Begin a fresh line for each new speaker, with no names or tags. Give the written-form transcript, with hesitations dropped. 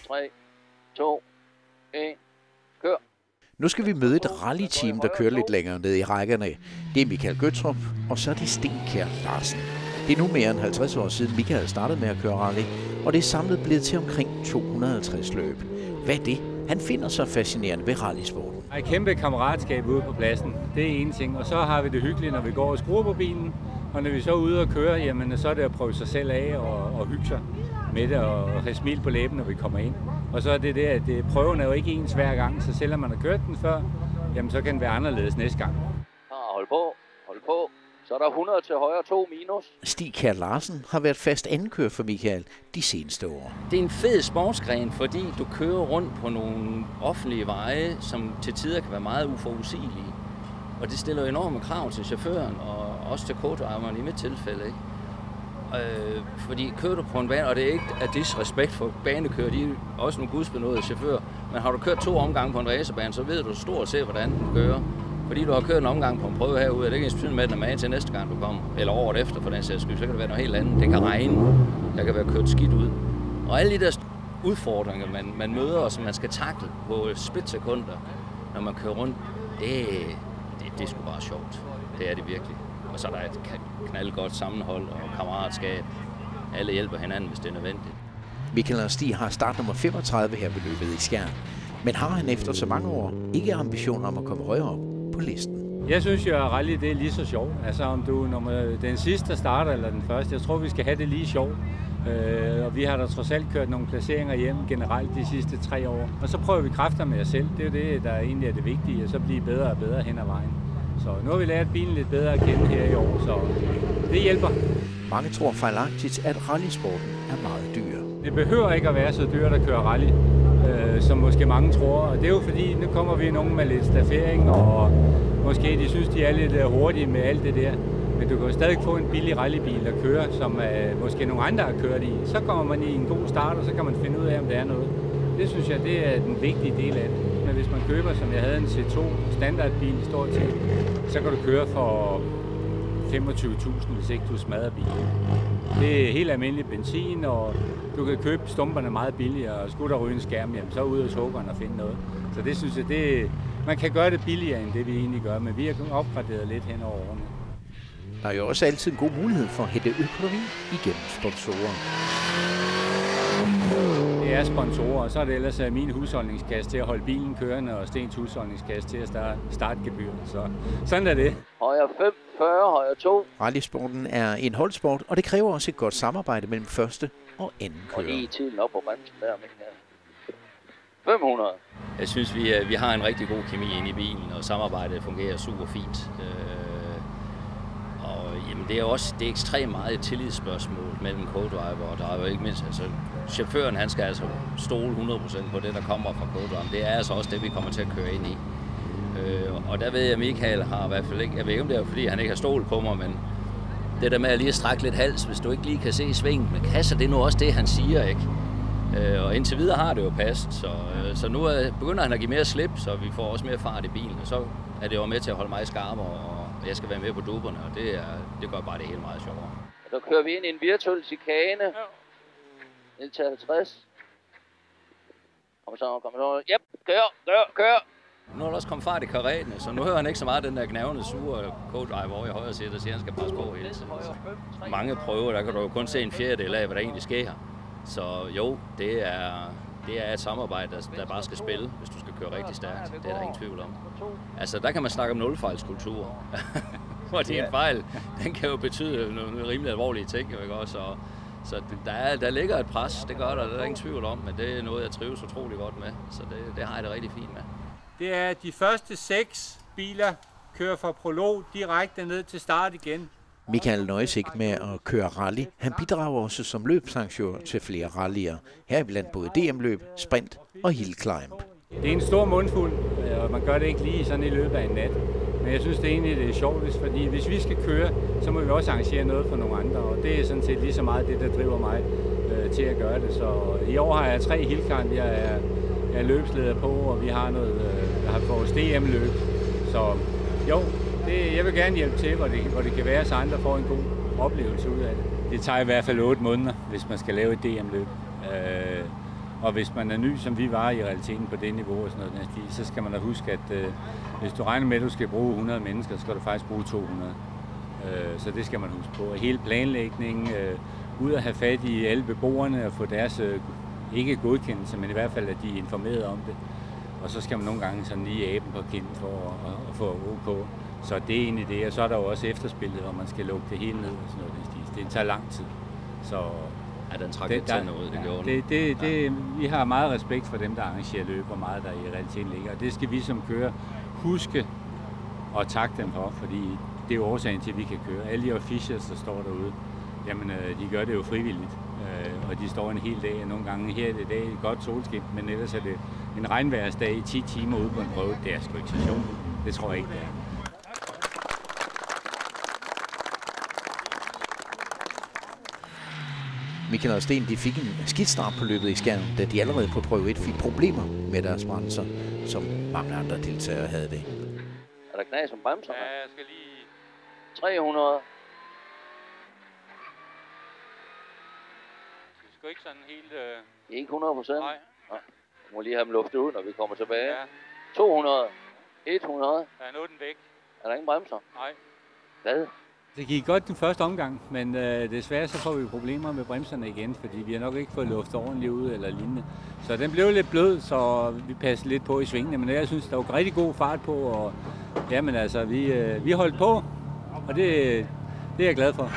3, 2, 1, kør.
Nu skal vi møde et rally-team, der kører lidt længere ned i rækkerne. Det er Michael Gøttrup, og så er det Steen Kjær Larsen. Det er nu mere end 50 år siden Michael startede med at køre rally, og det er samlet blevet til omkring 250 løb. Hvad er det, han finder så fascinerende ved rallysporten?
Der er et kæmpe kammeratskab ude på pladsen. Det er en ting. Og så har vi det hyggeligt, når vi går og skruer på bilen. Og når vi så er ude og køre, jamen, så er det at prøve sig selv af og hygge sig med det og have smil på læben, når vi kommer ind. Og så er det det, at prøven er jo ikke ens hver gang, så selvom man har kørt den før, jamen, så kan den være anderledes næste gang.
Hold på. Så er der 100 til højre, 2 minus.
Steen Kjær Larsen har været fast andenkører for Michael de seneste år.
Det er en fed sportsgren, fordi du kører rundt på nogle offentlige veje, som til tider kan være meget uforudsigelige. Og det stiller enorme krav til chaufføren og også til co-driveren i mit tilfælde. Ikke? Fordi kører du på en bane, og det er ikke af disrespekt for banekører, de er også nogle gudsbenådede chauffører, men har du kørt 2 omgange på en racerbane, så ved du stort set, hvordan den kører. Fordi du har kørt en omgang på en prøve herude, er det ikke ens betydning med, at den er med til næste gang, du kommer. Eller året efter, for den sags skyld. Så kan det være noget helt andet. Det kan regne. Der kan være kørt skidt ud. Og alle de der udfordringer, man møder, og som man skal takle på splitsekunder, når man kører rundt, det er sgu bare sjovt. Det er det virkelig. Og så er der et knaldgodt sammenhold og kammeratskab. Alle hjælper hinanden, hvis det er nødvendigt.
Michael og Stig har startnummer 35 her ved løbet i Skjern. Men har han efter så mange år ikke ambitioner om at komme højere op på listen?
Jeg synes jo, at rally det er lige så sjovt. Altså om du den sidste, der starter, eller den første. Jeg tror, vi skal have det lige sjovt. Og vi har da trods alt kørt nogle placeringer hjem generelt de sidste 3 år. Og så prøver vi kræfter med os selv. Det er jo det, der egentlig er det vigtige. Og så blive bedre og bedre hen ad vejen. Så nu har vi lært bilen lidt bedre at kende her i år, så det hjælper.
Mange tror fejlagtigt, at rallysporten er meget dyr.
Det behøver ikke at være så dyrt at køre rally, som måske mange tror. Og det er jo fordi, nu kommer vi nogen med lidt staffering, og måske de synes, de er lidt hurtige med alt det der. Men du kan jo stadig få en billig rallybil at køre, som måske nogle andre har kørt i. Så kommer man i en god start, og så kan man finde ud af, om det er noget. Det synes jeg, det er den vigtige del af det. Men hvis man køber, som jeg havde en C2 standardbil stort set, så kan du køre for 25.000, hvis ikke du smadrer bilen. Det er helt almindelig benzin, og du kan købe stumperne meget billigere, og skulle der ryge en skærm, jamen, så ud hos huggeren og finde noget. Så det synes jeg, man kan gøre det billigere, end det vi egentlig gør, men vi har opgraderet lidt hen over årene.
Der er jo også altid en god mulighed for at hente økonomi igennem sponsorer.
Det er sponsorer, og så er det ellers min husholdningskasse til at holde bilen kørende, og Stens husholdningskasse til at starte gebyret. Så sådan er det.
Højre 5, 40, højre 2.
Rallysporten er en holdsport, og det kræver også et godt samarbejde mellem første og anden kører.
Og lige tiden op på bremsen der, Michael. 500.
Jeg synes, vi har en rigtig god kemi inde i bilen, og samarbejdet fungerer super fint. Og jamen, det er ekstremt meget et tillidsspørgsmål mellem co-driver og driver, ikke mindst. Altså, chaufføren, han skal altså stole 100% på det, der kommer fra co-driveren. Det er altså også det, vi kommer til at køre ind i. Og der ved jeg, at Michael har i hvert fald ikke, jeg ved ikke, om det er fordi, han ikke har stolet på mig, men det der med at lige strække lidt hals, hvis du ikke lige kan se svingen med kasser, det er nu også det, han siger, ikke? Og indtil videre har det jo passet, så nu begynder han at give mere slip, så vi får også mere fart i bilen, og så er det jo med til at holde mig skarp, og jeg skal være med på dupperne, og det gør bare det helt meget sjovere.
Så kører vi ind i en virtuel chikane. Ned til 50. Kom så. Yep, kør.
Nu er der også kommet fart i karretene, så nu hører han ikke så meget den der gnavende sure co-driver over i højre sæde, der siger, at han skal passe på hele tiden. Mange prøver, der kan du jo kun se en fjerdedel af, hvad der egentlig sker. Så jo, det er et samarbejde, der bare skal spille, hvis du skal køre rigtig stærkt. Det er der ingen tvivl om. Altså, der kan man snakke om nulfejlskultur. Fordi en fejl, den kan jo betyde nogle rimelig alvorlige ting, ikke også? Så der ligger et pres, det gør der, er ingen tvivl om, men det er noget, jeg trives utrolig godt med. Så det har jeg det rigtig fint med.
Det er de første 6 biler kører fra prolog direkte ned til start igen.
Michael nøjes ikke med at køre rally. Han bidrager også som løbsarrangør til flere rallyer. Heriblandt både DM-løb, sprint og hill climb.
Det er en stor mundfuld, og man gør det ikke lige sådan i løbet af en nat. Men jeg synes det egentlig, det er sjovt, fordi hvis vi skal køre, så må vi også arrangere noget for nogle andre. Og det er sådan set lige så meget det, der driver mig til at gøre det. Så i år har jeg 3 hill climb, jeg er løbsleder på, og vi har har vores DM-løb. Så jo, jeg vil gerne hjælpe til, hvor det kan være, så andre får en god oplevelse ud af det. Det tager i hvert fald 8 måneder, hvis man skal lave et DM-løb. Og hvis man er ny, som vi var i realiteten på det niveau og sådan noget, så skal man da huske, at hvis du regner med, at du skal bruge 100 mennesker, så skal du faktisk bruge 200. Så det skal man huske på. Hele planlægningen, ud at have fat i alle beboerne og få deres, ikke godkendelse, men i hvert fald, at de er informeret om det. Og så skal man nogle gange sådan lige aben på kinden for at få OK. Så det er egentlig det, og så er der jo også efterspillet, hvor man skal lukke det hele ned og sådan noget. Det tager lang tid. Så
ja, den trækker ikke tænder ud, det gjorde den.
Vi har meget respekt for dem, der arrangerer løb, og meget der i realiteten ligger. Og det skal vi som kører huske og takke dem for, fordi det er jo årsagen til, at vi kan køre. Alle de officials, der står derude, jamen de gør det jo frivilligt. Og de står en hel dag, og nogle gange her er det dag et godt solskin, men ellers er det en regnværsdag i 10 timer ude på en prøve. Det er sgu ikke så sjovt. Det tror jeg ikke, det er.
Michael og Sten, de fik en skidt start på løbet i Skjern, da de allerede på prøve 1 fik problemer med deres bremser, som mange andre deltagere havde det.
Er der knas om bremserne?
Ja, jeg skal lige...
300.
Det skal ikke sådan helt...
Ikke 100%?
Nej.
Nej. Vi må lige have dem luftet ud, når vi kommer tilbage.
Ja.
200. 100.
Ja, nu er den væk.
Er der ingen bremser?
Nej.
Hvad?
Det gik godt den første omgang, men desværre så får vi problemer med bremserne igen, fordi vi har nok ikke fået luft ordentligt ud eller lignende. Så den blev lidt blød, så vi passede lidt på i svingene, men jeg synes, der var rigtig god fart på, og jamen altså, vi holdt på, og det er jeg glad for.